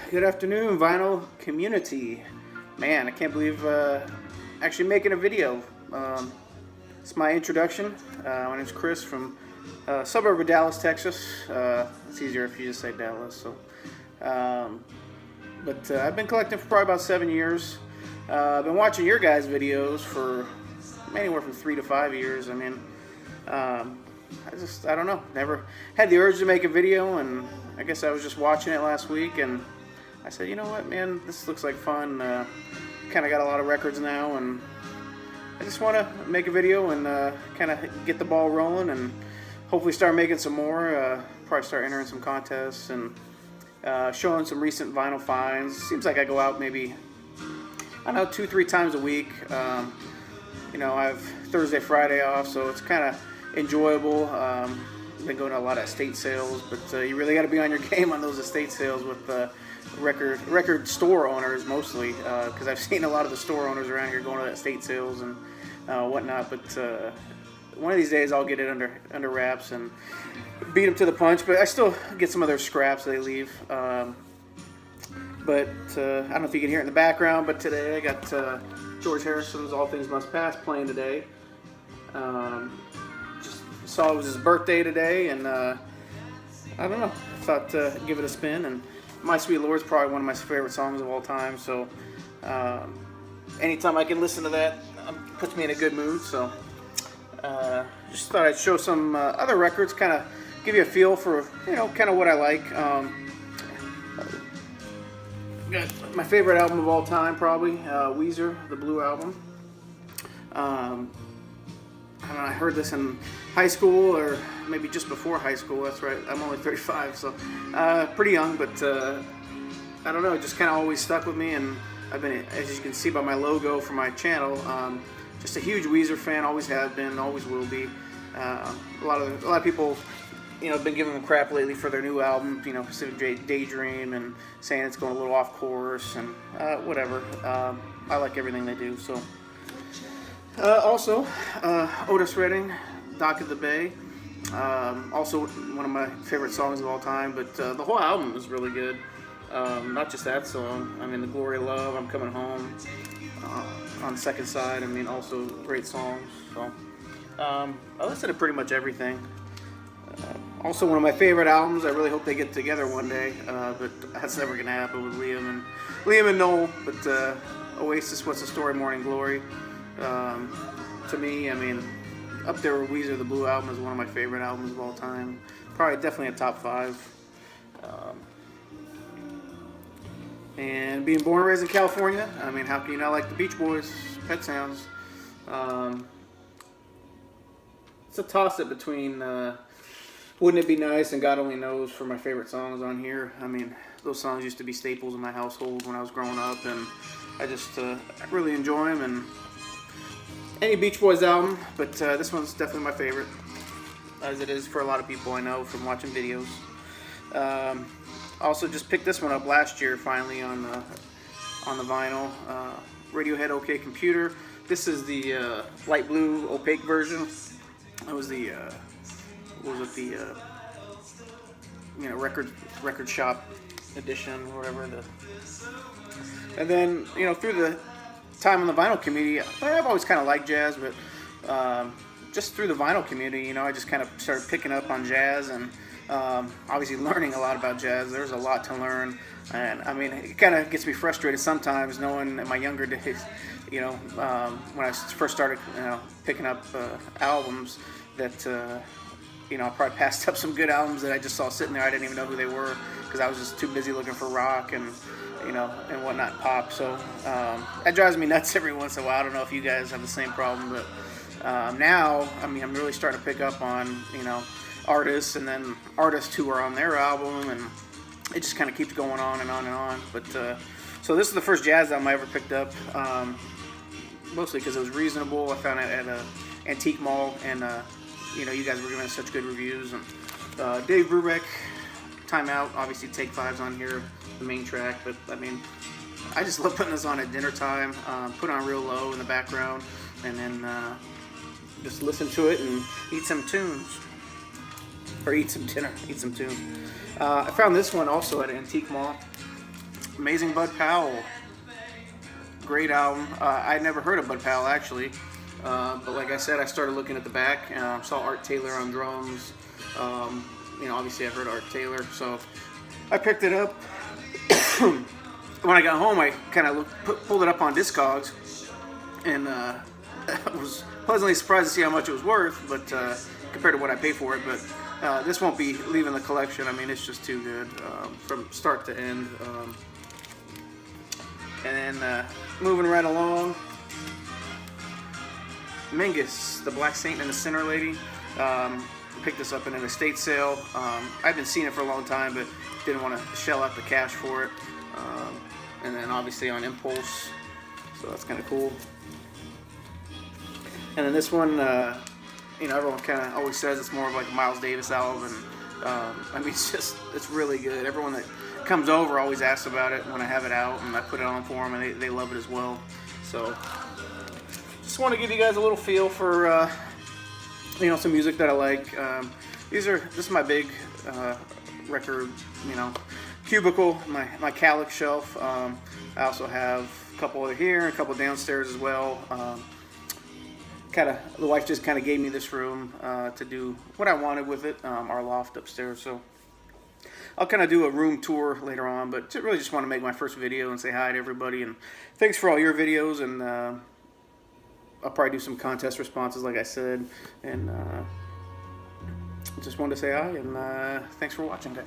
Good afternoon, vinyl community. Man, I can't believe actually making a video. It's my introduction. My name's Chris from suburb of Dallas, Texas. It's easier if you just say Dallas. So, but I've been collecting for probably about 7 years. I've been watching your guys' videos for anywhere from 3 to 5 years. I mean, I don't know. Never had the urge to make a video, and I guess I was just watching it last week, and I said, you know what, man, this looks like fun. Kind of got a lot of records now, and I just want to make a video and kind of get the ball rolling, and hopefully start making some more. Probably start entering some contests and showing some recent vinyl finds. Seems like I go out maybe, I don't know, 2-3 times a week. You know, I have Thursday, Friday off, so it's kind of enjoyable. Been going to a lot of estate sales, but you really got to be on your game on those estate sales with record store owners mostly, because I've seen a lot of the store owners around here going to estate sales and whatnot. But one of these days I'll get it under wraps and beat them to the punch. But I still get some of their scraps they leave. But I don't know if you can hear it in the background, but today I got George Harrison's All Things Must Pass playing today. Just saw it was his birthday today, and I don't know, thought to give it a spin. And My Sweet Lord's probably one of my favorite songs of all time, so anytime I can listen to that, puts me in a good mood. So just thought I'd show some other records, kind of give you a feel for, you know, kind of what I like. Got my favorite album of all time, probably Weezer, the Blue Album. I don't know, I heard this in high school, or maybe just before high school. That's right, I'm only 35, so pretty young, but I don't know, it just kind of always stuck with me, and I've been, as you can see by my logo for my channel, just a huge Weezer fan, always have been, always will be. A lot of people, you know, have been giving them crap lately for their new album, you know, Pacific Daydream, and saying it's going a little off course, and whatever. I like everything they do, so. Also, Otis Redding, Dock of the Bay. Also one of my favorite songs of all time, but the whole album is really good. Not just that song. I mean, The Glory of Love, I'm Coming Home, on the second side. I mean, also great songs. So I listen to pretty much everything. Also, one of my favorite albums. I really hope they get together one day, but that's never gonna happen with Liam and Noel. But Oasis, What's the Story, Morning Glory. To me, I mean, up there with Weezer, the Blue Album is one of my favorite albums of all time. Probably definitely a top 5. And being born and raised in California, I mean, how can you not like the Beach Boys, Pet Sounds? It's a toss-up between Wouldn't It Be Nice and God Only Knows for my favorite songs on here. I mean, those songs used to be staples in my household when I was growing up, and I just I really enjoy them. And any Beach Boys album, but this one's definitely my favorite, as it is for a lot of people I know from watching videos. Also, just picked this one up last year finally on the vinyl. Radiohead OK Computer. This is the light blue opaque version. That was the you know, record shop edition or whatever. And then, you know, through the time in the vinyl community, I've always kind of liked jazz, but just through the vinyl community, you know, I just kind of started picking up on jazz, and obviously learning a lot about jazz. There's a lot to learn, and I mean, it kind of gets me frustrated sometimes knowing in my younger days, you know, when I first started, you know, picking up albums, that you know, I probably passed up some good albums that I just saw sitting there. I didn't even know who they were because I was just too busy looking for rock and, you know, and whatnot, pop. So that drives me nuts every once in a while. I don't know if you guys have the same problem, but now, I mean, I'm really starting to pick up on, you know, artists, and then artists who are on their album, and it just kind of keeps going on and on and on. But so this is the first jazz album I ever picked up, mostly because it was reasonable. I found it at an antique mall, and you know, you guys were giving us such good reviews. And Dave Brubeck, Timeout, obviously Take 5's on here, the main track. But I mean, I just love putting this on at dinner time, put on real low in the background, and then just listen to it and eat some tunes. Or eat some dinner, eat some tunes. I found this one also at an antique mall. Amazing Bud Powell. Great album. I'd never heard of Bud Powell actually, but like I said, I started looking at the back and saw Art Taylor on drums. Obviously I've heard Art Taylor, so I picked it up. When I got home, I kind of pulled it up on Discogs, and I was pleasantly surprised to see how much it was worth, but compared to what I paid for it. But this won't be leaving the collection. I mean, it's just too good from start to end. And then moving right along, Mingus, the Black Saint and the Sinner Lady. Picked this up in an estate sale. I've been seeing it for a long time, but didn't want to shell out the cash for it. And then obviously on impulse, so that's kind of cool. And then this one, everyone kind of always says it's more of like a Miles Davis album, and I mean, it's really good. Everyone that comes over always asks about it when I have it out, and I put it on for them, and they love it as well. So just want to give you guys a little feel for some music that I like. This is my big record, cubicle, my Calyx shelf. I also have a couple over here and a couple downstairs as well. The wife just kind of gave me this room to do what I wanted with it, our loft upstairs. So I'll kind of do a room tour later on, but really just want to make my first video and say hi to everybody, and thanks for all your videos, and I'll probably do some contest responses like I said, and just wanted to say hi, and thanks for watching, guys.